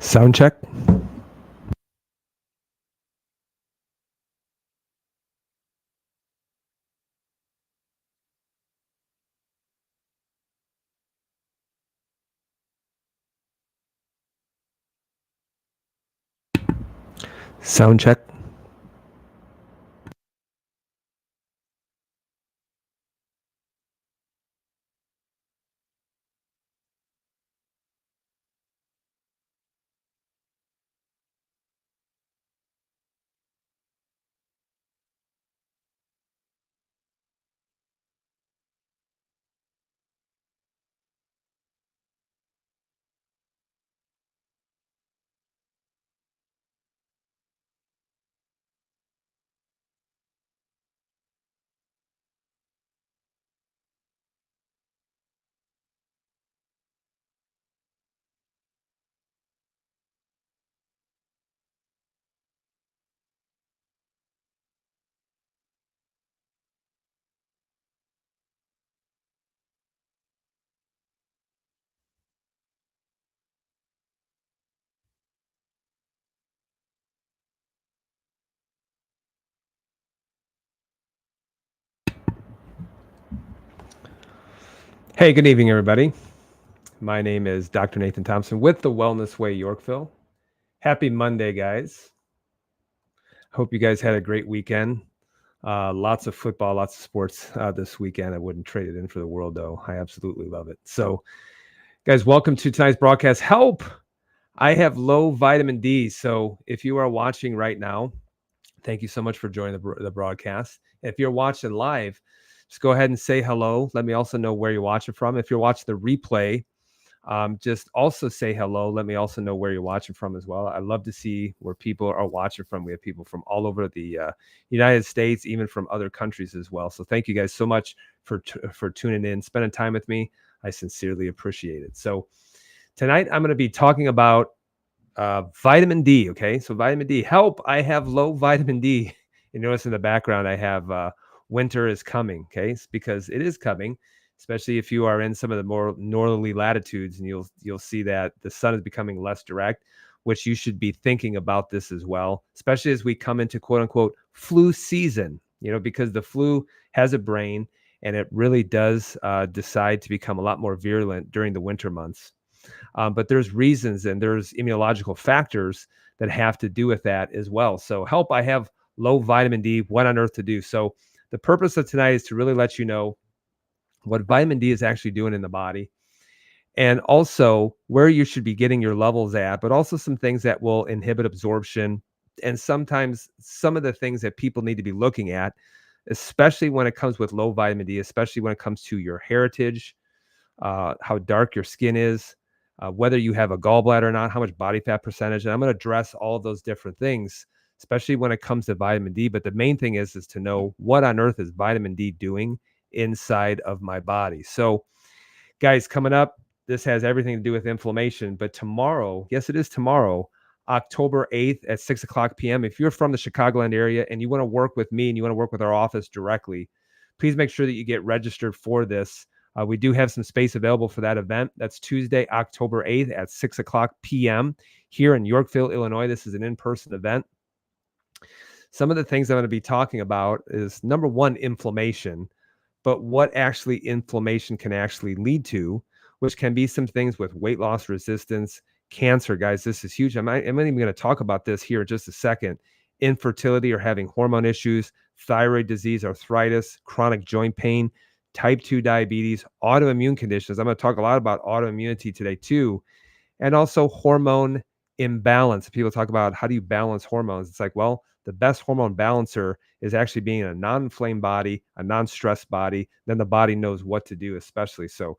Sound check. Sound check. Hey, good evening, everybody. My name is Dr. Nathan Thompson with the Wellness Way Yorkville. Happy Monday, guys. Hope you guys had a great weekend. Lots of football, lots of sports this weekend. I wouldn't trade it in for the world, though. I absolutely love it. So, guys, welcome to tonight's broadcast. Help! I have low vitamin D. So, if you are watching right now, thank you so much for joining the broadcast. If you're watching live, just go ahead and say hello. Let me also know where you're watching from. If you're watching the replay, just also say hello. Let me also know where you're watching from as well. I love to see where people are watching from. We have people from all over the United States, even from other countries as well. So thank you guys so much for tuning in, spending time with me. I sincerely appreciate it. So tonight I'm going to be talking about vitamin D. Okay, so vitamin D. Help! I have low vitamin D. You notice in the background I have winter is coming. Okay, it's because it is coming, especially if you are in some of the more northerly latitudes, and you'll see that the sun is becoming less direct, which you should be thinking about this as well, especially as we come into quote unquote flu season. You know, because the flu has a brain, and it really does decide to become a lot more virulent during the winter months. But there's reasons and there's immunological factors that have to do with that as well. So help, I have low vitamin D. What on earth to do? So the purpose of tonight is to really let you know what vitamin D is actually doing in the body, and also where you should be getting your levels at, but also some things that will inhibit absorption, and sometimes some of the things that people need to be looking at, especially when it comes with low vitamin D, especially when it comes to your heritage, how dark your skin is, whether you have a gallbladder or not, how much body fat percentage. And I'm going to address all of those different things, especially when it comes to vitamin D. But the main thing is to know what on earth is vitamin D doing inside of my body. So, guys, coming up, this has everything to do with inflammation. But tomorrow, yes, it is tomorrow, October 8th at 6 o'clock p.m. If you're from the Chicagoland area and you want to work with me and you want to work with our office directly, please make sure that you get registered for this. We do have some space available for that event. That's Tuesday, October 8th at 6 o'clock p.m. here in Yorkville, Illinois. This is an in-person event. Some of the things I'm going to be talking about is number one, inflammation, but what actually inflammation can actually lead to, which can be some things with weight loss resistance, cancer. Guys, this is huge. I'm not even going to talk about this here in just a second. Infertility or having hormone issues, thyroid disease, arthritis, chronic joint pain, type 2 diabetes, autoimmune conditions. I'm going to talk a lot about autoimmunity today too, and also hormone imbalance. People talk about how do you balance hormones? It's like, well, the best hormone balancer is actually being a non-inflamed body, a non-stressed body. Then the body knows what to do, especially. So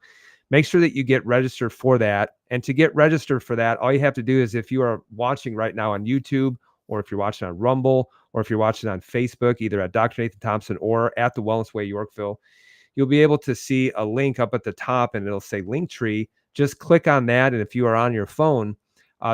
make sure that you get registered for that. And to get registered for that, all you have to do is, if you are watching right now on YouTube, or if you're watching on Rumble, or if you're watching on Facebook, either at Dr. Nathan Thompson or at the Wellness Way Yorkville, you'll be able to see a link up at the top, and it'll say Linktree. Just click on that. And if you are on your phone,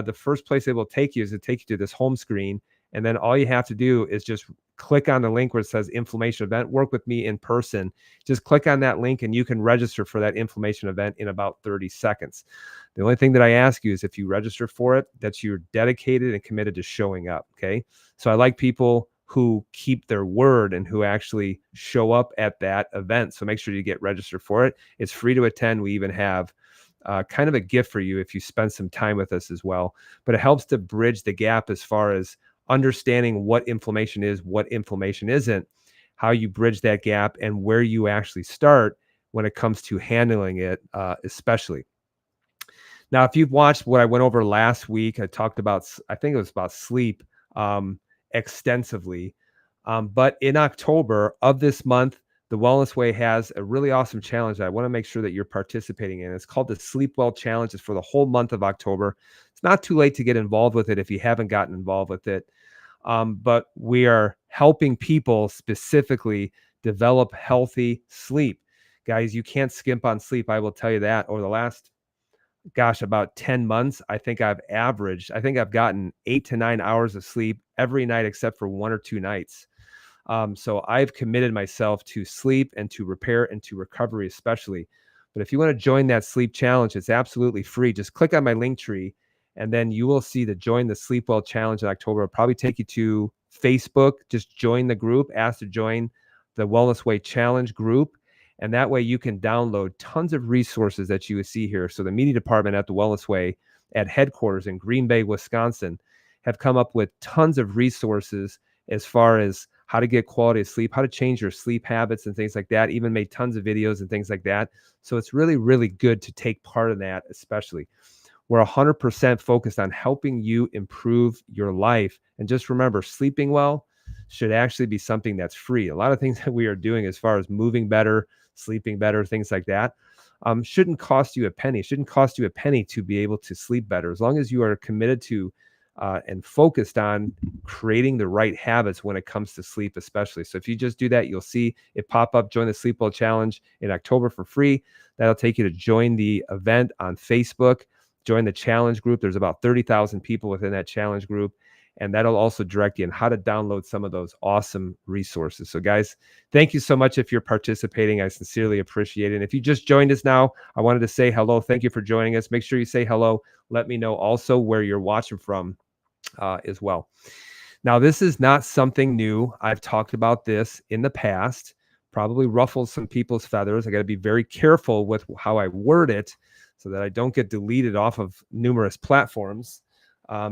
the first place it will take you is to take you to this home screen. And then all you have to do is just click on the link where it says inflammation event, work with me in person. Just click on that link and you can register for that inflammation event in about 30 seconds. The only thing that I ask you is if you register for it, that you're dedicated and committed to showing up. Okay. So I like people who keep their word and who actually show up at that event. So make sure you get registered for it. It's free to attend. We even have kind of a gift for you if you spend some time with us as well. But it helps to bridge the gap as far as understanding what inflammation is, what inflammation isn't, how you bridge that gap, and where you actually start when it comes to handling it, especially. Now, if you've watched what I went over last week, I talked about, I think it was about sleep extensively. But in October of this month, the Wellness Way has a really awesome challenge that I want to make sure that you're participating in. It's called the Sleep Well Challenge. It's for the whole month of October. It's not too late to get involved with it if you haven't gotten involved with it. But we are helping people specifically develop healthy sleep. Guys, you can't skimp on sleep. I will tell you that. Over the last, about 10 months, I think I've gotten 8 to 9 hours of sleep every night except for 1 or 2 nights. So I've committed myself to sleep and to repair and to recovery, especially. But if you want to join that sleep challenge, it's absolutely free. Just click on my link tree and then you will see the join the Sleep Well Challenge in October. It'll probably take you to Facebook. Just join the group, ask to join the Wellness Way Challenge group. And that way you can download tons of resources that you would see here. So the media department at the Wellness Way at headquarters in Green Bay, Wisconsin, have come up with tons of resources as far as how to get quality of sleep, how to change your sleep habits and things like that, even made tons of videos and things like that. So it's really, really good to take part in that, especially. We're 100% focused on helping you improve your life. And just remember, sleeping well should actually be something that's free. A lot of things that we are doing as far as moving better, sleeping better, things like that, shouldn't cost you a penny. It shouldn't cost you a penny to be able to sleep better, as long as you are committed to and focused on creating the right habits when it comes to sleep, especially. So if you just do that, you'll see it pop up, join the Sleep Well Challenge in October for free. That'll take you to join the event on Facebook, join the challenge group. There's about 30,000 people within that challenge group. And that'll also direct you on how to download some of those awesome resources. So guys, thank you so much if you're participating. I sincerely appreciate it. And if you just joined us now, I wanted to say hello. Thank you for joining us. Make sure you say hello. Let me know also where you're watching from as well. Now, this is not something new. I've talked about this in the past, probably ruffles some people's feathers. I got to be very careful with how I word it so that I don't get deleted off of numerous platforms,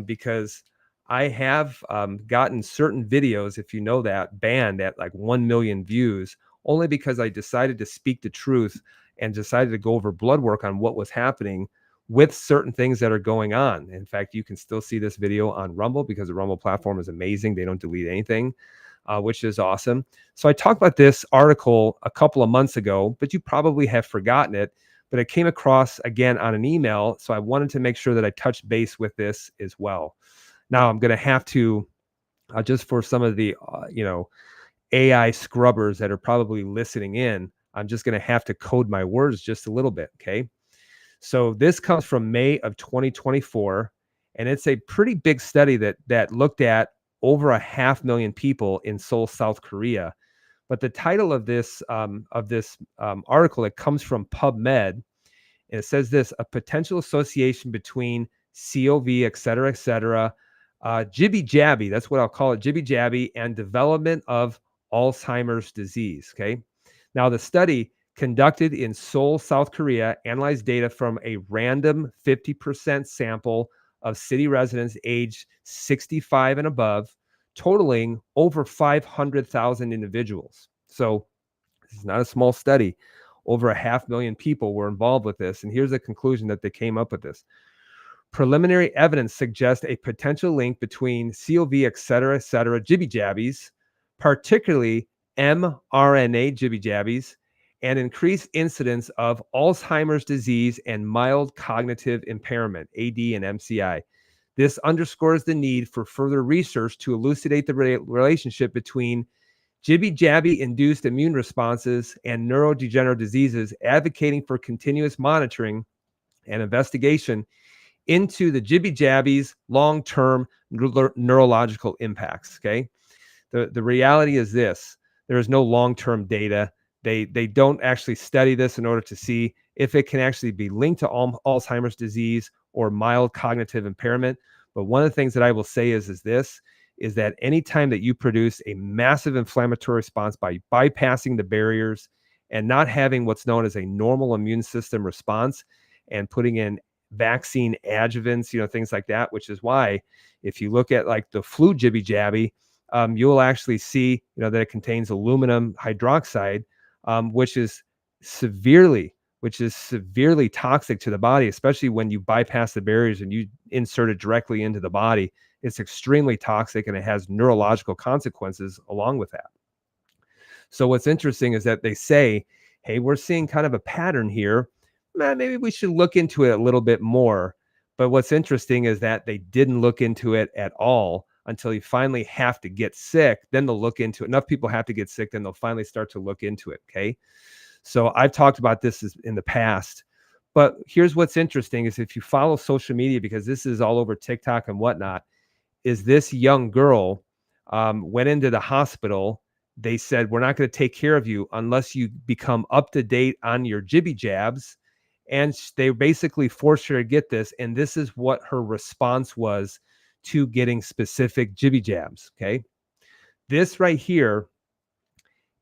because I have gotten certain videos, if you know that, banned at like 1 million views, only because I decided to speak the truth and decided to go over blood work on what was happening with certain things that are going on. In fact, you can still see this video on Rumble because the Rumble platform is amazing. They don't delete anything, which is awesome. So I talked about this article a couple of months ago, but you probably have forgotten it. But it came across again on an email. So I wanted to make sure that I touched base with this as well. Now I'm going to have to, just for some of the, AI scrubbers that are probably listening in, I'm just going to have to code my words just a little bit. Okay. So this comes from May of 2024, and it's a pretty big study that looked at over 500,000 people in Seoul, South Korea. But the title of this article, it comes from PubMed, and it says this: a potential association between COV, et cetera, jibby jabby, that's what I'll call it, jibby jabby, and development of Alzheimer's disease. Okay. Now, the study conducted in Seoul, South Korea, analyzed data from a random 50% sample of city residents aged 65 and above, totaling over 500,000 individuals. So this is not a small study. Over 500,000 people were involved with this. And here's the conclusion that they came up with this. Preliminary evidence suggests a potential link between COV, et cetera, jibby jabbies, particularly mRNA jibby jabbies, and increased incidence of Alzheimer's disease and mild cognitive impairment, AD and MCI. This underscores the need for further research to elucidate the relationship between jibby-jabby induced immune responses and neurodegenerative diseases, advocating for continuous monitoring and investigation into the jibby jabbies long-term neurological impacts. Okay. The reality is this: there is no long-term data. They don't actually study this in order to see if it can actually be linked to Alzheimer's disease or mild cognitive impairment. But one of the things that I will say is this: is that anytime that you produce a massive inflammatory response by bypassing the barriers and not having what's known as a normal immune system response and putting in vaccine adjuvants, things like that, which is why if you look at like the flu jibby jabby, you'll actually see, that it contains aluminum hydroxide, which is severely toxic to the body, especially when you bypass the barriers and you insert it directly into the body. It's extremely toxic and it has neurological consequences along with that. So what's interesting is that they say, hey, we're seeing kind of a pattern here. Maybe we should look into it a little bit more. But what's interesting is that they didn't look into it at all until you finally have to get sick. Then they'll look into it. Enough people have to get sick, then they'll finally start to look into it. Okay. So I've talked about this in the past. But here's what's interesting is if you follow social media, because this is all over TikTok and whatnot, is this young girl went into the hospital. They said, we're not going to take care of you unless you become up to date on your jibby jabs. And they basically forced her to get this. And this is what her response was to getting specific jibby jabs. Okay. This right here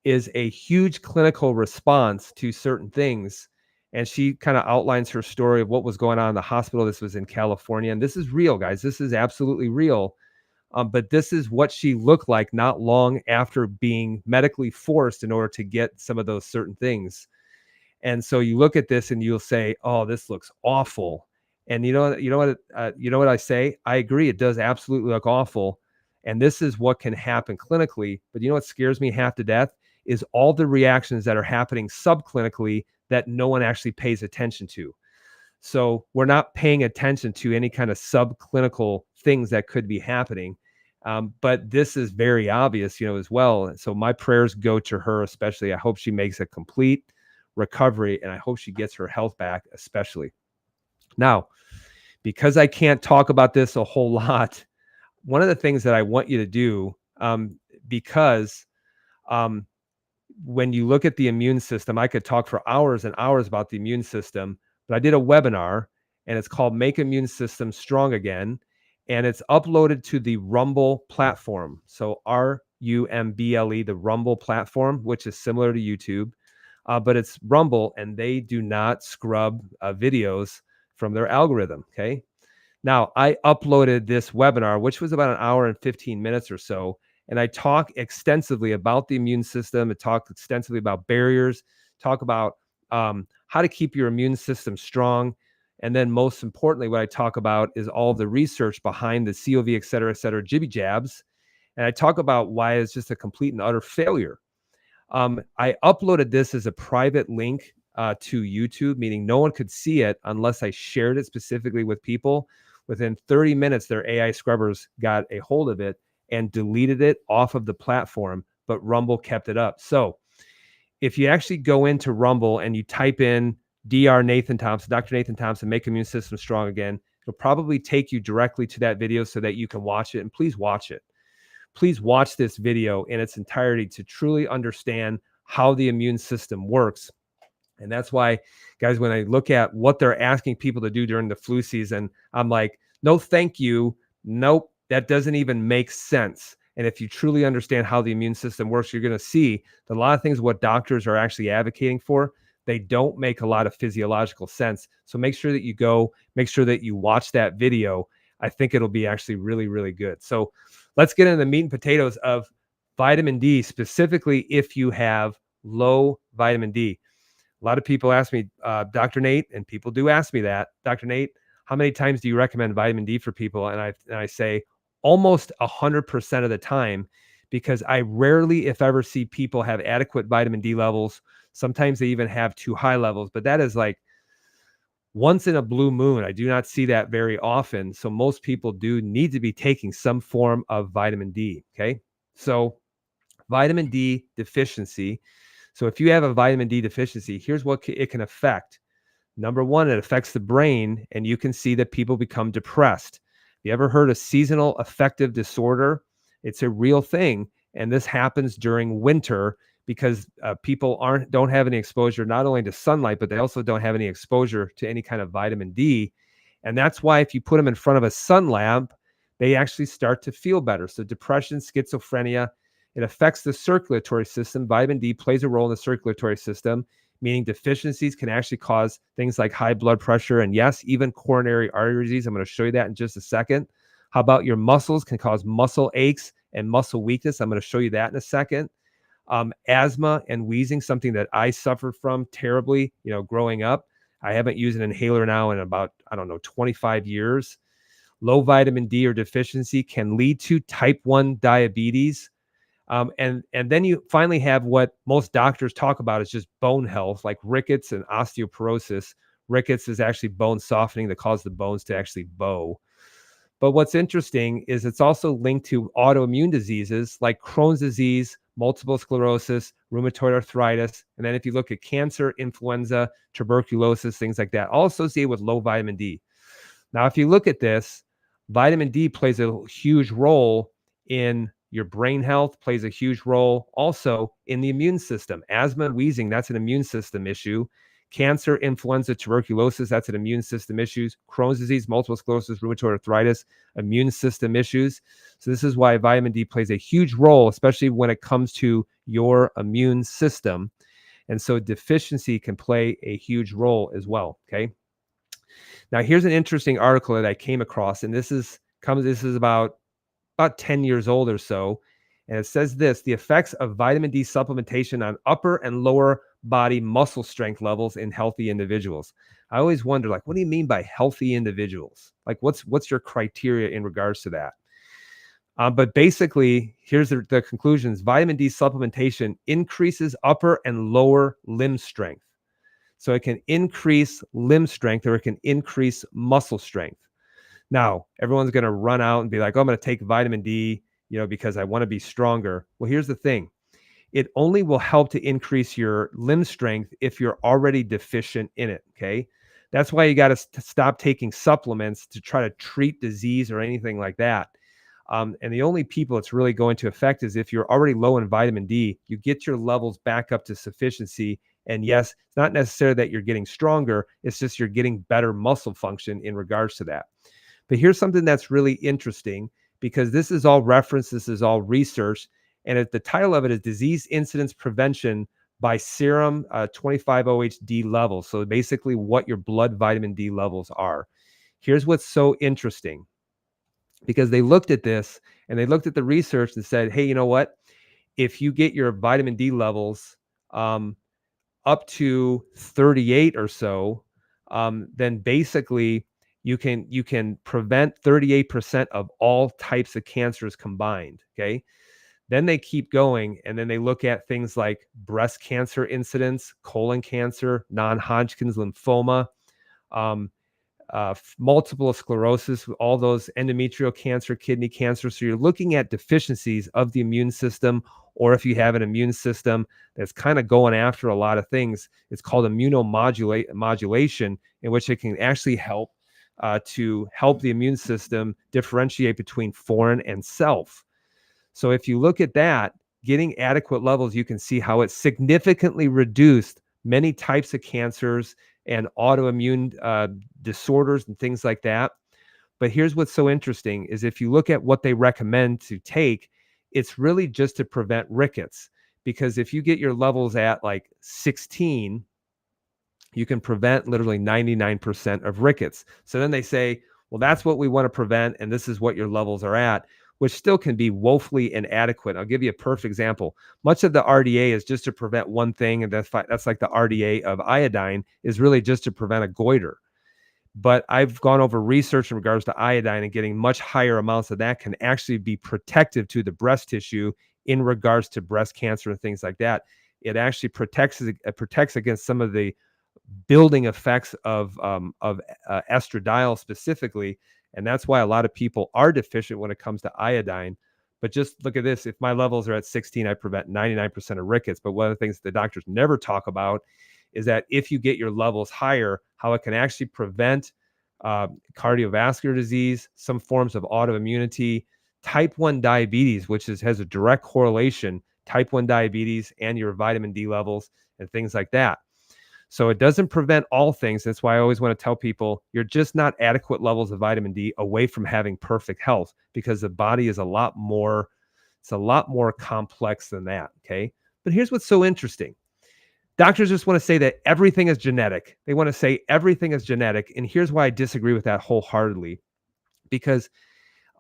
is a huge clinical response to certain things. And she kind of outlines her story of what was going on in the hospital. This was in California. And this is real, guys. This is absolutely real. But this is what she looked like not long after being medically forced in order to get some of those certain things. And so you look at this and you'll say, "Oh, this looks awful." And you know what I say? I agree. It does absolutely look awful. And this is what can happen clinically. But you know what scares me half to death is all the reactions that are happening subclinically that no one actually pays attention to. So we're not paying attention to any kind of subclinical things that could be happening. But this is very obvious, as well. So my prayers go to her, especially. I hope she makes a complete recovery and I hope she gets her health back, especially. Now, because I can't talk about this a whole lot, one of the things that I want you to do, because when you look at the immune system, I could talk for hours and hours about the immune system, but I did a webinar and it's called Make Immune System Strong Again. And it's uploaded to the Rumble platform. So RUMBLE, the Rumble platform, which is similar to YouTube, but it's Rumble and they do not scrub videos from their algorithm. Okay. Now I uploaded this webinar, which was about an hour and 15 minutes or so. And I talk extensively about the immune system. I talk extensively about barriers, talk about how to keep your immune system strong. And then most importantly, what I talk about is all the research behind the COV, et cetera, jibby jabs. And I talk about why it's just a complete and utter failure. I uploaded this as a private link to YouTube, meaning no one could see it unless I shared it specifically with people. Within 30 minutes, their AI scrubbers got a hold of it and deleted it off of the platform, but Rumble kept it up. So if you actually go into Rumble and you type in Dr. Nathan Thompson, Make Immune System Strong Again, it'll probably take you directly to that video so that you can watch it. And please watch it. Please watch this video in its entirety to truly understand how the immune system works. And that's why, guys, when I look at what they're asking people to do during the flu season, I'm like, no, thank you. Nope, that doesn't even make sense. And if you truly understand how the immune system works, you're going to see that a lot of things what doctors are actually advocating for, they don't make a lot of physiological sense. So make sure that make sure that you watch that video. I think it'll be actually really, really good. So let's get into the meat and potatoes of vitamin D, specifically if you have low vitamin D. A lot of people ask me, Dr. Nate, and people do ask me that, Dr. Nate, how many times do you recommend vitamin D for people? And I say almost 100% of the time, because I rarely, if ever, see people have adequate vitamin D levels. Sometimes they even have too high levels, but that is like once in a blue moon. I do not see that very often. So most people do need to be taking some form of vitamin D. Okay. So vitamin D deficiency. So if you have a vitamin D deficiency, here's what it can affect. Number one, it affects the brain, and you can see that people become depressed. You ever heard of seasonal affective disorder? It's a real thing, and this happens during winter because people don't have any exposure not only to sunlight, but they also don't have any exposure to any kind of vitamin D. And that's why if you put them in front of a sun lamp, they actually start to feel better. So depression, schizophrenia, it affects the circulatory system. Vitamin D plays a role in the circulatory system, meaning deficiencies can actually cause things like high blood pressure and, yes, even coronary artery disease. I'm going to show you that in just a second. How about your muscles can cause muscle aches and muscle weakness? I'm going to show you that in a second. Asthma and wheezing, something that I suffered from terribly, growing up. I haven't used an inhaler now in about, 25 years. Low vitamin D or deficiency can lead to type 1 diabetes. And then you finally have what most doctors talk about is just bone health, like rickets and osteoporosis. Rickets is actually bone softening that causes the bones to actually bow. But what's interesting is it's also linked to autoimmune diseases like Crohn's disease, multiple sclerosis, rheumatoid arthritis. And then if you look at cancer, influenza, tuberculosis, things like that, all associated with low vitamin D. Now, if you look at this, vitamin D plays a huge role in your brain health, plays a huge role also in the immune system. Asthma and wheezing, that's an immune system issue. Cancer, influenza, tuberculosis, that's an immune system issues. Crohn's disease, multiple sclerosis, rheumatoid arthritis, immune system issues. So this is why vitamin D plays a huge role, especially when it comes to your immune system. And so deficiency can play a huge role as well, okay? Now, here's an interesting article that I came across, and this is about 10 years old or so. And it says this: the effects of vitamin D supplementation on upper and lower body muscle strength levels in healthy individuals. I always wonder, like, what do you mean by healthy individuals? Like, what's your criteria in regards to that? But basically, here's the conclusions. Vitamin D supplementation increases upper and lower limb strength. So it can increase limb strength or it can increase muscle strength. Now, everyone's going to run out and be like, oh, I'm going to take vitamin D, because I want to be stronger. Well, here's the thing. It only will help to increase your limb strength if you're already deficient in it, okay? That's why you got to stop taking supplements to try to treat disease or anything like that. And the only people it's really going to affect is if you're already low in vitamin D, you get your levels back up to sufficiency. And yes, it's not necessarily that you're getting stronger. It's just you're getting better muscle function in regards to that. But here's something that's really interesting, because this is all reference, this is all research, and the title of it is Disease Incidence Prevention by Serum 25-OHD levels. So basically what your blood vitamin D levels are. Here's what's so interesting, because they looked at this and they looked at the research and said, hey, you know what? If you get your vitamin D levels up to 38 or so, then basically you can prevent 38% of all types of cancers combined, okay? Then they keep going, and then they look at things like breast cancer incidence, colon cancer, non-Hodgkin's lymphoma, multiple sclerosis, all those, endometrial cancer, kidney cancer. So you're looking at deficiencies of the immune system, or if you have an immune system that's kind of going after a lot of things, it's called immunomodulation, in which it can actually help to help the immune system differentiate between foreign and self. So if you look at that, getting adequate levels, you can see how it significantly reduced many types of cancers and autoimmune disorders and things like that. But here's what's so interesting is if you look at what they recommend to take, it's really just to prevent rickets. Because if you get your levels at like 16, you can prevent literally 99% of rickets. So then they say, well, that's what we want to prevent, and this is what your levels are at, which still can be woefully inadequate. I'll give you a perfect example. Much of the RDA is just to prevent one thing, and that's like the RDA of iodine is really just to prevent a goiter. But I've gone over research in regards to iodine, and getting much higher amounts of that can actually be protective to the breast tissue in regards to breast cancer and things like that. It actually protects against some of the building effects of estradiol specifically. And that's why a lot of people are deficient when it comes to iodine. But just look at this. If my levels are at 16, I prevent 99% of rickets. But one of the things the doctors never talk about is that if you get your levels higher, how it can actually prevent cardiovascular disease, some forms of autoimmunity, type 1 diabetes, which has a direct correlation, type 1 diabetes and your vitamin D levels and things like that. So it doesn't prevent all things. That's why I always want to tell people you're just not adequate levels of vitamin D away from having perfect health, because the body is it's a lot more complex than that. Okay. But here's what's so interesting. Doctors just want to say that everything is genetic. They want to say everything is genetic. And here's why I disagree with that wholeheartedly. Because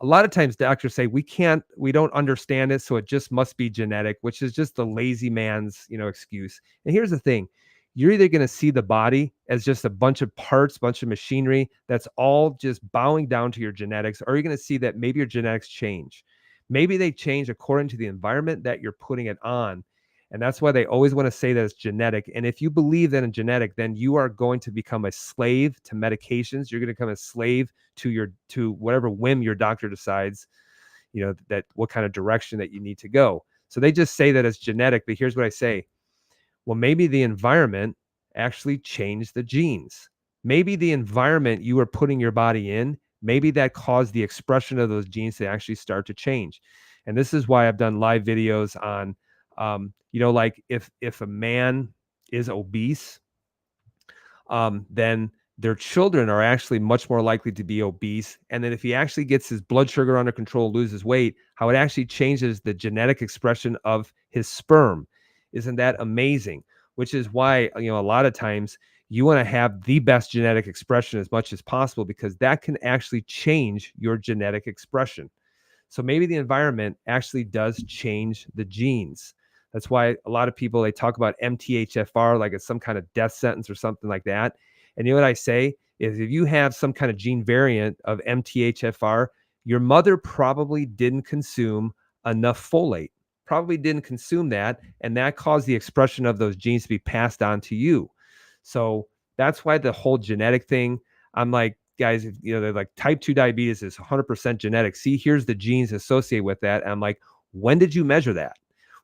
a lot of times doctors say we don't understand it, so it just must be genetic, which is just the lazy man's, excuse. And here's the thing. You're either going to see the body as just a bunch of parts, bunch of machinery that's all just bowing down to your genetics, or you're going to see that maybe your genetics change. Maybe they change according to the environment that you're putting it on. And that's why they always want to say that it's genetic. And if you believe that in genetic, then you are going to become a slave to medications. You're going to become a slave to whatever whim your doctor decides, that what kind of direction that you need to go. So they just say that it's genetic. But here's what I say. Well, maybe the environment actually changed the genes. Maybe the environment you were putting your body in, maybe that caused the expression of those genes to actually start to change. And this is why I've done live videos on, like if a man is obese, then their children are actually much more likely to be obese. And then if he actually gets his blood sugar under control, loses weight, how it actually changes the genetic expression of his sperm. Isn't that amazing? Which is why, a lot of times you want to have the best genetic expression as much as possible, because that can actually change your genetic expression. So maybe the environment actually does change the genes. That's why a lot of people, they talk about MTHFR like it's some kind of death sentence or something like that. And you know what I say is, if you have some kind of gene variant of MTHFR, your mother probably didn't consume enough folate, probably didn't consume that. And that caused the expression of those genes to be passed on to you. So that's why the whole genetic thing, I'm like, guys, they're like, type 2 diabetes is 100% genetic. See, here's the genes associated with that. And I'm like, when did you measure that?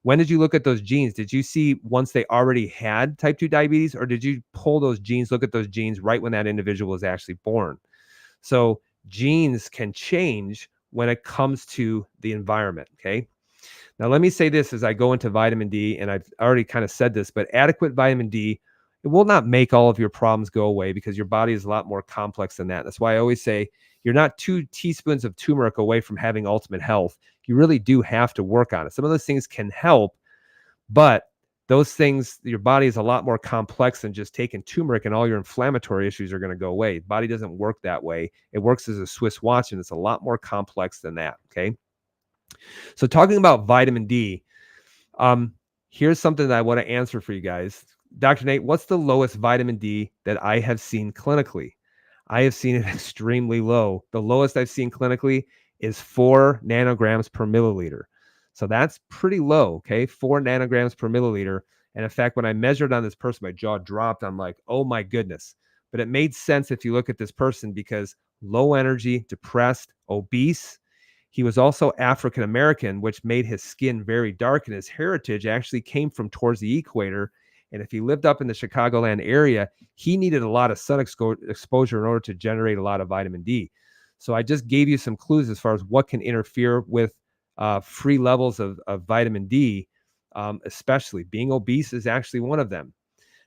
When did you look at those genes? Did you see once they already had type 2 diabetes, or did you pull those genes, look at those genes right when that individual was actually born? So genes can change when it comes to the environment. Okay. Now, let me say this as I go into vitamin D, and I've already kind of said this, but adequate vitamin D, it will not make all of your problems go away, because your body is a lot more complex than that. That's why I always say you're not 2 teaspoons of turmeric away from having ultimate health. You really do have to work on it. Some of those things can help, but those things, your body is a lot more complex than just taking turmeric and all your inflammatory issues are going to go away. The body doesn't work that way. It works as a Swiss watch, and it's a lot more complex than that. Okay. So talking about vitamin D, here's something that I want to answer for you guys. Dr. Nate, what's the lowest vitamin D that I have seen clinically? I have seen it extremely low. The lowest I've seen clinically is 4 nanograms per milliliter. So that's pretty low, okay? 4 nanograms per milliliter. And in fact, when I measured on this person, my jaw dropped. I'm like, oh my goodness. But it made sense if you look at this person, because low energy, depressed, obese. He was also African American, which made his skin very dark, and his heritage actually came from towards the equator. And if he lived up in the Chicagoland area, he needed a lot of sun exposure in order to generate a lot of vitamin D. So I just gave you some clues as far as what can interfere with free levels of vitamin D, especially being obese is actually one of them.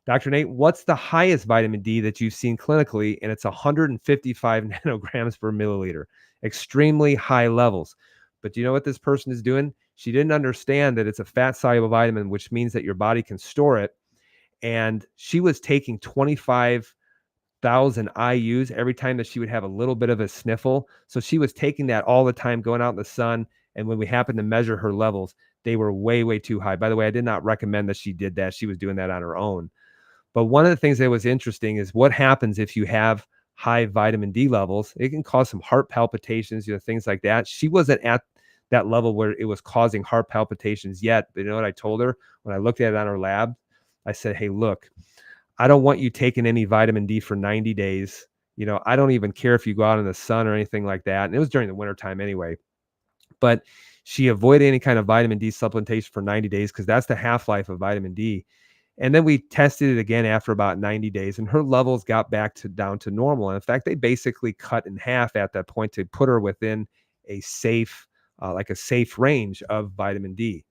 Dr. Nate, what's the highest vitamin D that you've seen clinically? And it's 155 nanograms per milliliter, extremely high levels. But do you know what this person is doing? She didn't understand that it's a fat soluble vitamin, which means that your body can store it. And she was taking 25,000 IUs every time that she would have a little bit of a sniffle. So she was taking that all the time, going out in the sun. And when we happened to measure her levels, they were way, way too high. By the way, I did not recommend that she did that. She was doing that on her own. But one of the things that was interesting is what happens if you have high vitamin D levels. It can cause some heart palpitations, things like that. She wasn't at that level where it was causing heart palpitations yet. But you know what I told her when I looked at it on her lab? I said, hey, look, I don't want you taking any vitamin D for 90 days. I don't even care if you go out in the sun or anything like that. And it was during the wintertime anyway. But she avoided any kind of vitamin D supplementation for 90 days, because that's the half-life of vitamin D. And then we tested it again after about 90 days, and her levels got back to down to normal. And in fact, they basically cut in half at that point to put her within a safe, like a safe range of vitamin D.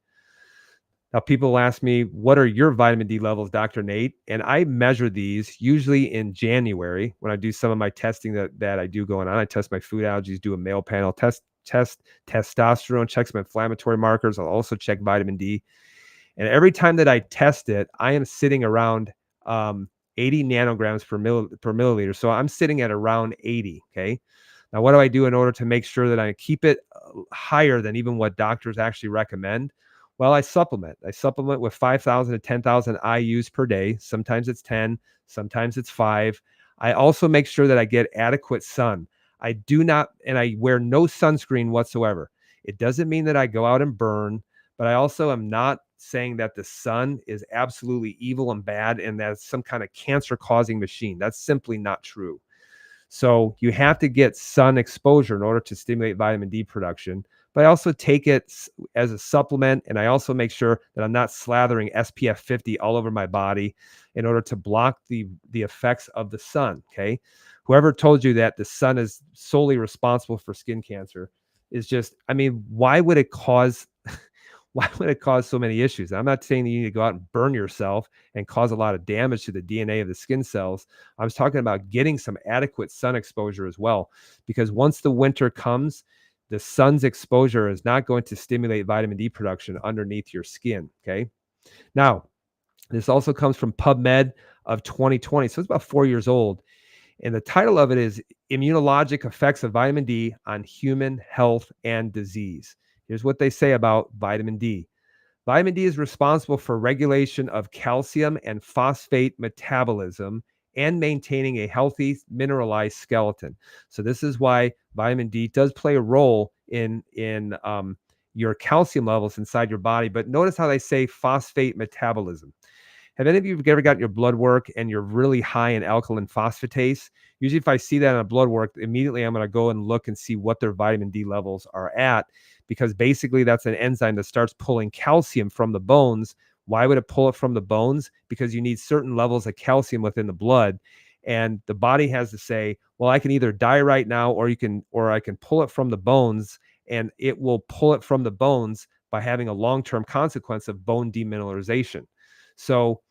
Now, people ask me, what are your vitamin D levels, Dr. Nate? And I measure these usually in January when I do some of my testing that I do going on. I test my food allergies, do a male panel test testosterone, check some inflammatory markers. I'll also check vitamin D. And every time that I test it, I am sitting around 80 nanograms per milliliter. So I'm sitting at around 80. Okay. Now, what do I do in order to make sure that I keep it higher than even what doctors actually recommend? Well, I supplement. I supplement with 5,000 to 10,000 IU's per day. Sometimes it's 10, sometimes it's 5. I also make sure that I get adequate sun. I do not, and I wear no sunscreen whatsoever. It doesn't mean that I go out and burn, but I also am not saying that the sun is absolutely evil and bad and that's some kind of cancer causing machine. That's simply not true. So you have to get sun exposure in order to stimulate vitamin D production. But I also take it as a supplement, and I also make sure that I'm not slathering SPF 50 all over my body in order to block the effects of the sun. Okay, whoever told you that the sun is solely responsible for skin cancer is just, I mean, why would it cause why would it cause so many issues? I'm not saying that you need to go out and burn yourself and cause a lot of damage to the DNA of the skin cells. I was talking about getting some adequate sun exposure as well, because once the winter comes, the sun's exposure is not going to stimulate vitamin D production underneath your skin. Okay. Now, this also comes from PubMed of 2020. So it's about 4 years old. And the title of it is Immunologic Effects of Vitamin D on Human Health and Disease. Here's what they say about vitamin D. Vitamin D is responsible for regulation of calcium and phosphate metabolism and maintaining a healthy mineralized skeleton. So this is why vitamin D does play a role in your calcium levels inside your body. But notice how they say phosphate metabolism. Have any of you ever gotten your blood work and you're really high in alkaline phosphatase? Usually if I see that on a blood work, immediately I'm going to go and look and see what their vitamin D levels are at, because basically that's an enzyme that starts pulling calcium from the bones. Why would it pull it from the bones? Because you need certain levels of calcium within the blood. And the body has to say, well, I can either die right now, or I can pull it from the bones, and it will pull it from the bones by having a long-term consequence of bone demineralization. So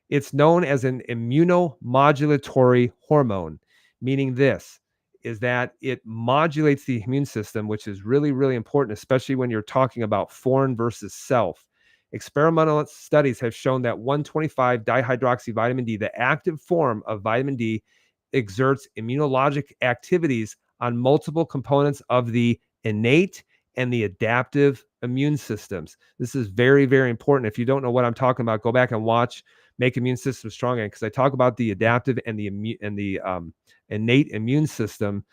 it's known as an immunomodulatory hormone, meaning this is that it modulates the immune system, which is really, really important, especially when you're talking about foreign versus self. Experimental studies have shown that 125 dihydroxyvitamin D, the active form of vitamin D, exerts immunologic activities on multiple components of the innate and the adaptive immune systems. This is very, very important. If you don't know what I'm talking about, go back and watch Make Immune System Strong Again, because I talk about the adaptive and the innate immune system.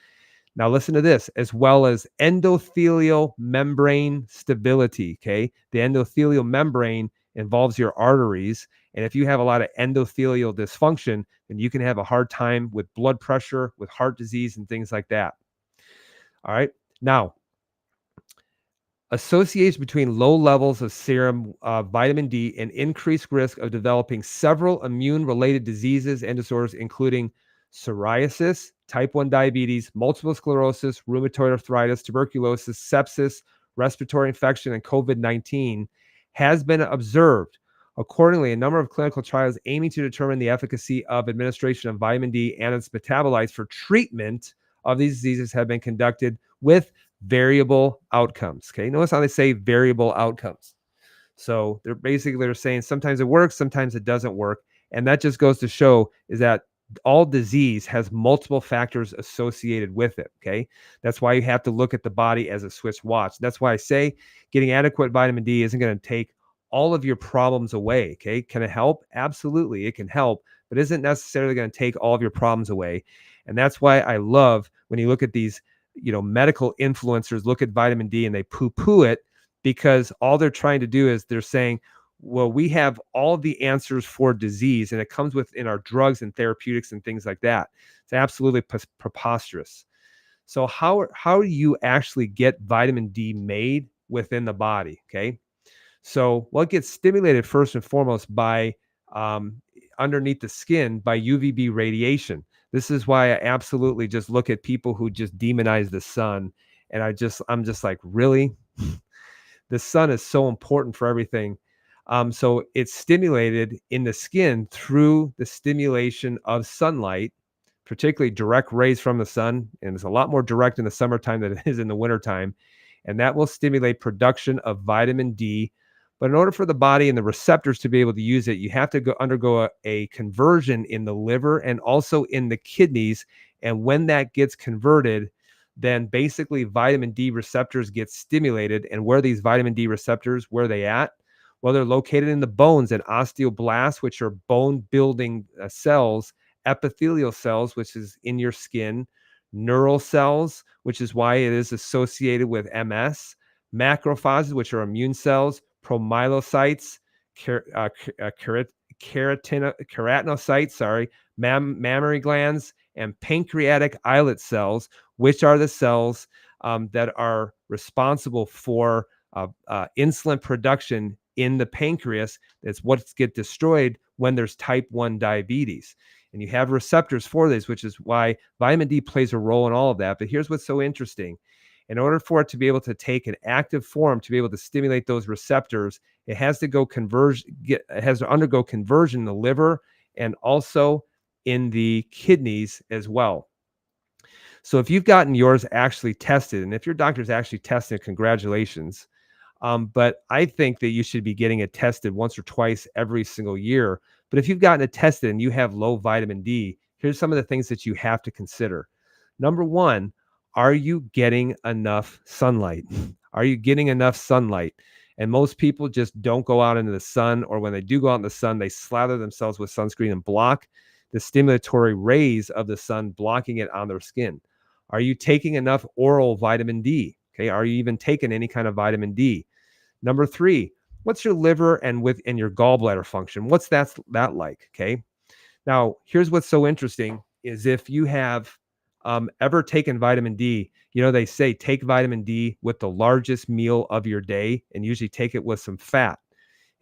Now listen to this, as well as endothelial membrane stability. Okay, the endothelial membrane involves your arteries, and if you have a lot of endothelial dysfunction, then you can have a hard time with blood pressure, with heart disease, and things like that. All right, now association between low levels of serum vitamin D and increased risk of developing several immune-related diseases and disorders, including psoriasis, type 1 diabetes, multiple sclerosis, rheumatoid arthritis, tuberculosis, sepsis, respiratory infection, and COVID-19, has been observed. Accordingly, a number of clinical trials aiming to determine the efficacy of administration of vitamin D and its metabolites for treatment of these diseases have been conducted with variable outcomes. Okay, notice how they say variable outcomes. So they're saying sometimes it works, sometimes it doesn't work, and that just goes to show is that all disease has multiple factors associated with it. Okay, that's why you have to look at the body as a Swiss watch. That's why I say getting adequate vitamin D isn't going to take all of your problems away. Okay, can it help? Absolutely, it can help, but isn't necessarily going to take all of your problems away. And that's why I love when you look at these medical influencers look at vitamin D and they poo-poo it, because all they're trying to do is they're saying, well, we have all the answers for disease and it comes within our drugs and therapeutics and things like that. It's absolutely preposterous. So how do you actually get vitamin D made within the body? Okay. So, what gets stimulated first and foremost by um, underneath the skin by UVB radiation. This is why I absolutely just look at people who just demonize the sun, and I'm just like, really? The sun is so important for everything. So it's stimulated in the skin through the stimulation of sunlight, particularly direct rays from the sun. And it's a lot more direct in the summertime than it is in the wintertime. And that will stimulate production of vitamin D. But in order for the body and the receptors to be able to use it, you have to undergo a conversion in the liver and also in the kidneys. And when that gets converted, then basically vitamin D receptors get stimulated. And where these vitamin D receptors, where are they at? Well, they're located in the bones and osteoblasts, which are bone building cells, epithelial cells, which is in your skin, neural cells, which is why it is associated with MS, macrophages, which are immune cells, promyelocytes, keratinocytes, mammary glands, and pancreatic islet cells, which are the cells that are responsible for insulin production in the pancreas. That's what gets destroyed when there's type 1 diabetes. And you have receptors for this, which is why vitamin D plays a role in all of that. But here's what's so interesting. In order for it to be able to take an active form, to be able to stimulate those receptors, it has to it has to undergo conversion in the liver and also in the kidneys as well. So if you've gotten yours actually tested, and if your doctor's actually tested, congratulations. But I think that you should be getting it tested once or twice every single year. But if you've gotten it tested and you have low vitamin D, here's some of the things that you have to consider. Number one, are you getting enough sunlight? Are you getting enough sunlight? And most people just don't go out into the sun, or when they do go out in the sun, they slather themselves with sunscreen and block the stimulatory rays of the sun, blocking it on their skin. Are you taking enough oral vitamin D? Okay. Are you even taking any kind of vitamin D? Number three, what's your liver and your gallbladder function? What's that like? Okay. Now, here's what's so interesting is if you have ever taken vitamin D, they say take vitamin D with the largest meal of your day and usually take it with some fat.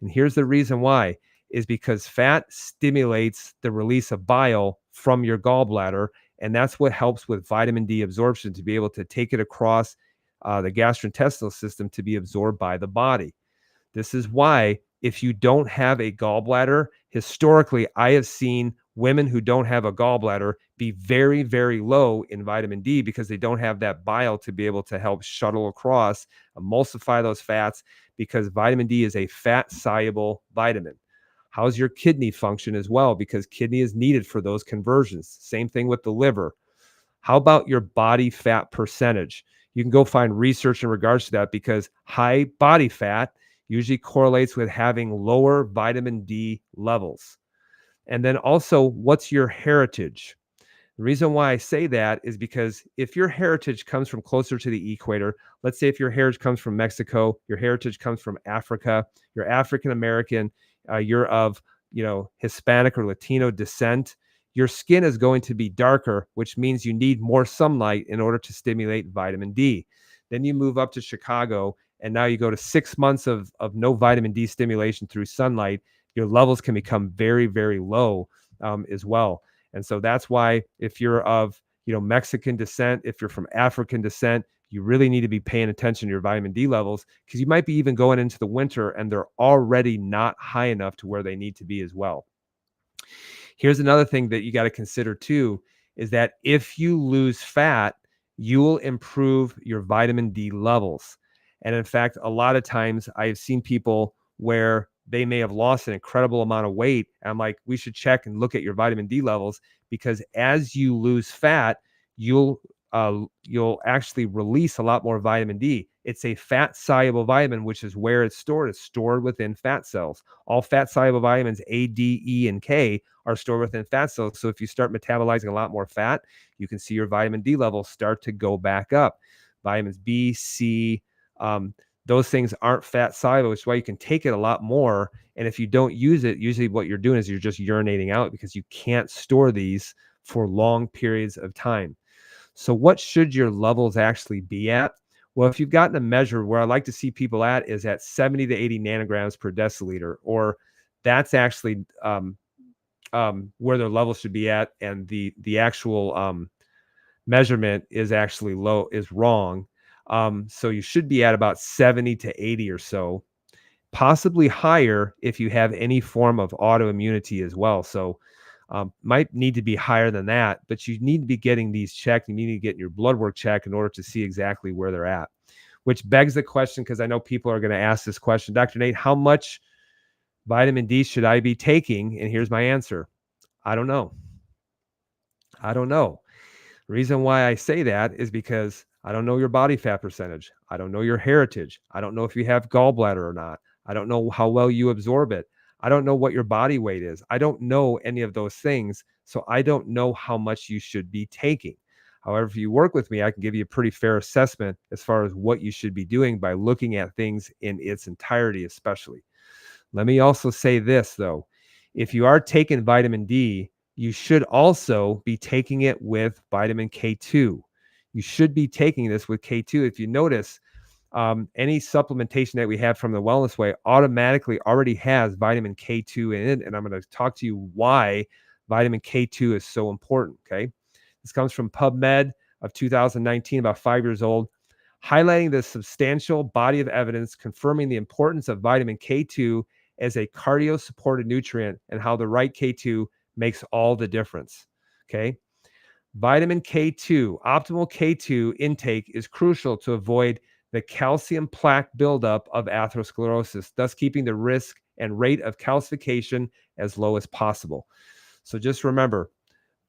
And here's the reason why is because fat stimulates the release of bile from your gallbladder. And that's what helps with vitamin D absorption to be able to take it across the gastrointestinal system to be absorbed by the body. This is why if you don't have a gallbladder, historically, I have seen women who don't have a gallbladder be very, very low in vitamin D because they don't have that bile to be able to help shuttle across, emulsify those fats, because vitamin D is a fat soluble vitamin. How's your kidney function as well? Because kidney is needed for those conversions. Same thing with the liver. How about your body fat percentage? You can go find research in regards to that because high body fat usually correlates with having lower vitamin D levels. And then also, what's your heritage? The reason why I say that is because if your heritage comes from closer to the equator, let's say if your heritage comes from Mexico, your heritage comes from Africa, you're African American, you're of Hispanic or Latino descent, your skin is going to be darker, which means you need more sunlight in order to stimulate vitamin D. Then you move up to Chicago, and now you go to 6 months of no vitamin D stimulation through sunlight. Your levels can become very, very low as well. And so that's why if you're of Mexican descent, if you're from African descent, you really need to be paying attention to your vitamin D levels because you might be even going into the winter and they're already not high enough to where they need to be as well. Here's another thing that you got to consider too, is that if you lose fat, you will improve your vitamin D levels. And in fact, a lot of times I've seen people where they may have lost an incredible amount of weight. And I'm like, we should check and look at your vitamin D levels because as you lose fat, you'll actually release a lot more vitamin D. It's a fat soluble vitamin, which is where it's stored. It's stored within fat cells. All fat soluble vitamins A, D, E, and K are stored within fat cells. So if you start metabolizing a lot more fat, you can see your vitamin D levels start to go back up. Vitamins B, C, those things aren't fat soluble, which is why you can take it a lot more. And if you don't use it, usually what you're doing is you're just urinating out because you can't store these for long periods of time. So what should your levels actually be at? Well, if you've gotten a measure, where I like to see people at is at 70 to 80 nanograms per deciliter, or that's actually where their level should be at, and the actual measurement is actually is wrong. So you should be at about 70 to 80 or so, possibly higher if you have any form of autoimmunity as well. So might need to be higher than that, but you need to be getting these checked. You need to get your blood work checked in order to see exactly where they're at, which begs the question, because I know people are going to ask this question, Dr. Nate, how much vitamin D should I be taking? And here's my answer. I don't know. I don't know. The reason why I say that is because I don't know your body fat percentage. I don't know your heritage. I don't know if you have gallbladder or not. I don't know how well you absorb it. I don't know what your body weight is. I don't know any of those things. So I don't know how much you should be taking. However, if you work with me, I can give you a pretty fair assessment as far as what you should be doing by looking at things in its entirety, especially. Let me also say this, though. If you are taking vitamin D, you should also be taking it with vitamin K2. You should be taking this with K2. If you notice, any supplementation that we have from the Wellness Way automatically already has vitamin K2 in it. And I'm going to talk to you why vitamin K2 is so important. Okay. This comes from PubMed of 2019, about 5 years old, highlighting the substantial body of evidence confirming the importance of vitamin K2 as a cardio supported nutrient and how the right K2 makes all the difference. Okay. Vitamin K2, optimal K2 intake is crucial to avoid the calcium plaque buildup of atherosclerosis, thus keeping the risk and rate of calcification as low as possible. So just remember,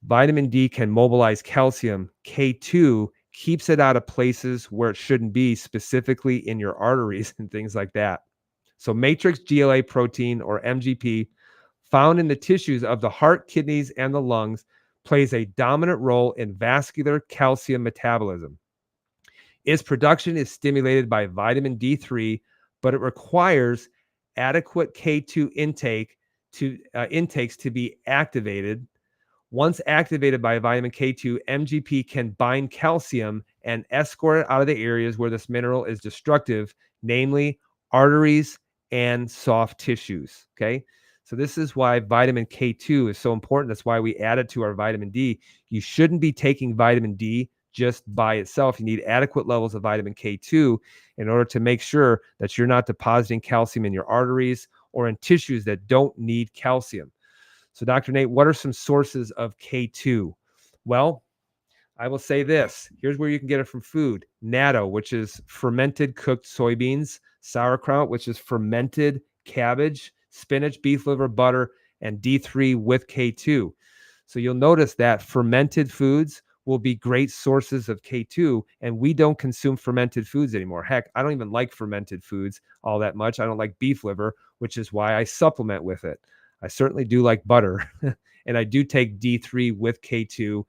vitamin D can mobilize calcium. K2 keeps it out of places where it shouldn't be, specifically in your arteries and things like that. So matrix GLA protein, or MGP, found in the tissues of the heart, kidneys, and the lungs, plays a dominant role in vascular calcium metabolism. Its production is stimulated by vitamin D3, but it requires adequate K2 intakes to be activated. Once activated by vitamin K2, MGP can bind calcium and escort it out of the areas where this mineral is destructive, namely arteries and soft tissues. Okay. So this is why vitamin K2 is so important. That's why we add it to our vitamin D. You shouldn't be taking vitamin D just by itself. You need adequate levels of vitamin K2 in order to make sure that you're not depositing calcium in your arteries or in tissues that don't need calcium. So Dr. Nate, what are some sources of K2? Well, I will say this. Here's where you can get it from food. Natto, which is fermented cooked soybeans. Sauerkraut, which is fermented cabbage. Spinach, beef liver, butter, and D3 with K2. So you'll notice that fermented foods will be great sources of K2, and we don't consume fermented foods anymore. Heck, I don't even like fermented foods all that much. I don't like beef liver, which is why I supplement with it. I certainly do like butter, and I do take D3 with K2,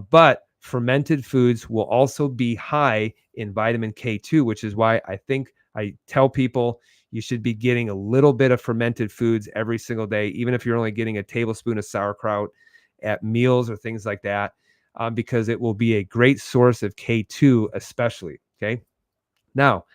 but fermented foods will also be high in vitamin K2, which is why I think I tell people you should be getting a little bit of fermented foods every single day, even if you're only getting a tablespoon of sauerkraut at meals or things like that, because it will be a great source of K2 especially. Okay. Now,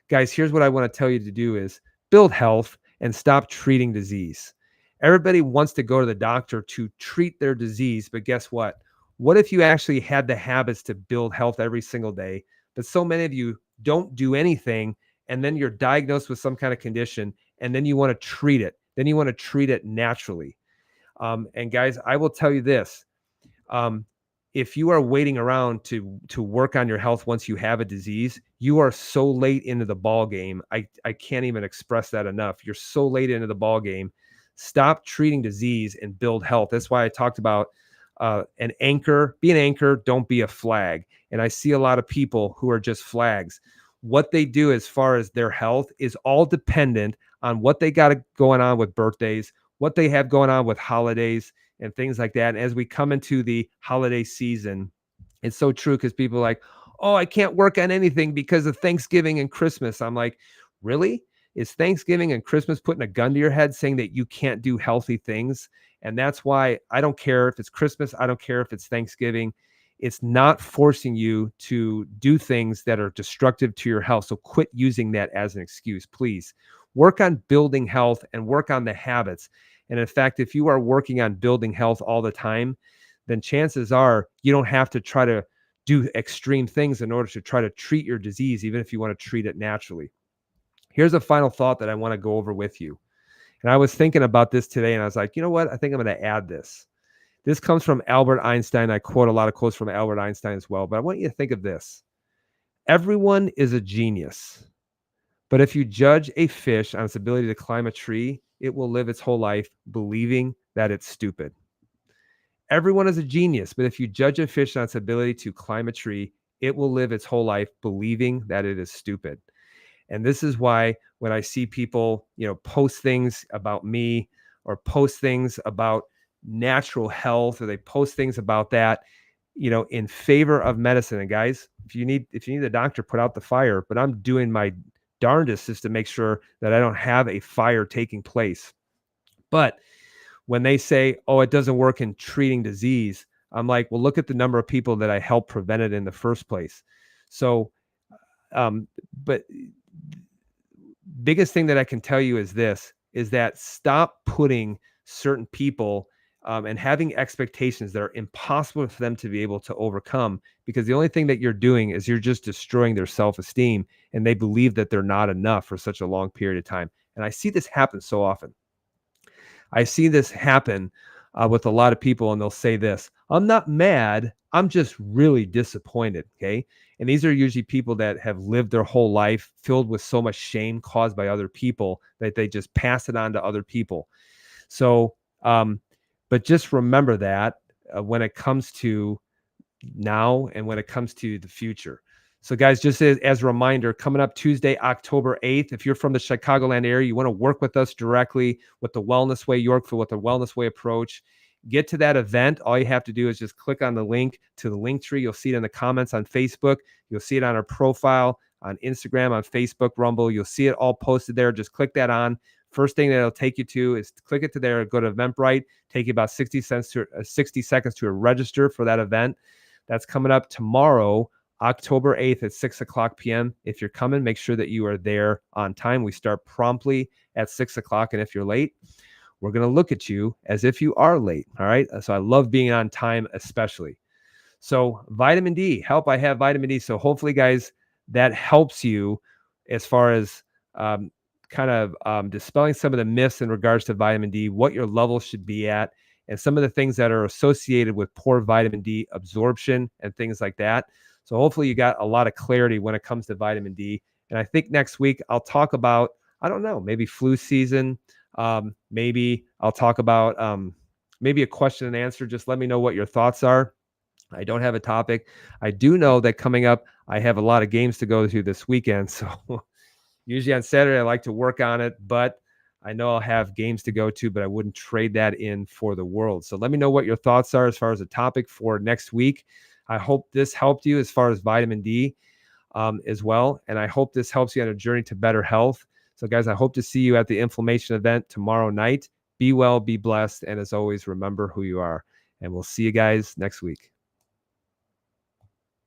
guys, here's what I want to tell you to do is build health and stop treating disease. Everybody wants to go to the doctor to treat their disease, but guess what? What if you actually had the habits to build health every single day, but so many of you don't do anything, and then you're diagnosed with some kind of condition, and then you want to treat it. Then you want to treat it naturally. And guys, I will tell you this. If you are waiting around to work on your health once you have a disease, you are so late into the ball game. I can't even express that enough. You're so late into the ball game. Stop treating disease and build health. That's why I talked about an anchor. Be an anchor. Don't be a flag. And I see a lot of people who are just flags. What they do as far as their health is all dependent on what they got going on with birthdays, what they have going on with holidays, and things like that. And as we come into the holiday season, it's so true, because people are like, oh, I can't work on anything because of Thanksgiving and Christmas. I'm like, really? Is Thanksgiving and Christmas putting a gun to your head saying that you can't do healthy things? And that's why I don't care if it's Christmas. I don't care if it's Thanksgiving. It's not forcing you to do things that are destructive to your health. So quit using that as an excuse, please. Work on building health and work on the habits. And in fact, if you are working on building health all the time, then chances are you don't have to try to do extreme things in order to try to treat your disease, even if you want to treat it naturally. Here's a final thought that I want to go over with you. And I was thinking about this today and I was like, you know what? I think I'm going to add this. This comes from Albert Einstein. I quote a lot of quotes from Albert Einstein as well, but I want you to think of this. Everyone is a genius, but if you judge a fish on its ability to climb a tree, it will live its whole life believing that it's stupid. Everyone is a genius, but if you judge a fish on its ability to climb a tree, it will live its whole life believing that it is stupid. And this is why when I see people, post things about me or post things about natural health, or they post things about that, in favor of medicine. And guys, if you need a doctor, put out the fire, but I'm doing my darndest just to make sure that I don't have a fire taking place. But when they say, oh, it doesn't work in treating disease, I'm like, well, look at the number of people that I helped prevent it in the first place. So, but biggest thing that I can tell you is that stop putting certain people and having expectations that are impossible for them to be able to overcome, because the only thing that you're doing is you're just destroying their self-esteem, and they believe that they're not enough for such a long period of time. And I see this happen so often. I see this happen with a lot of people, and they'll say this: I'm not mad, I'm just really disappointed. Okay. And these are usually people that have lived their whole life filled with so much shame caused by other people that they just pass it on to other people. So, but just remember that when it comes to now and when it comes to the future. So guys, just as a reminder, coming up Tuesday, October 8th, if you're from the Chicagoland area, you want to work with us directly with the Wellness Way Yorkville, with the Wellness Way approach, get to that event. All you have to do is just click on the link to the link tree. You'll see it in the comments on Facebook. You'll see it on our profile on Instagram, on Facebook, Rumble. You'll see it all posted there. Just click that on. First thing that it'll take you to is click it to there, go to Eventbrite, take you about 60 seconds to register for that event. That's coming up tomorrow, October 8th at 6 o'clock p.m. If you're coming, make sure that you are there on time. We start promptly at 6 o'clock. And if you're late, we're going to look at you as if you are late. All right. So I love being on time, especially. So vitamin D, help. I have vitamin D. So hopefully, guys, that helps you as far as dispelling some of the myths in regards to vitamin D, what your level should be at, and some of the things that are associated with poor vitamin D absorption and things like that. So hopefully you got a lot of clarity when it comes to vitamin D. And I think next week I'll talk about, I don't know, maybe flu season. Maybe I'll talk about maybe a question and answer. Just let me know what your thoughts are. I don't have a topic. I do know that coming up, I have a lot of games to go to this weekend. So usually on Saturday, I like to work on it, but I know I'll have games to go to, but I wouldn't trade that in for the world. So let me know what your thoughts are as far as a topic for next week. I hope this helped you as far as vitamin D as well. And I hope this helps you on a journey to better health. So guys, I hope to see you at the inflammation event tomorrow night. Be well, be blessed. And as always, remember who you are. And we'll see you guys next week.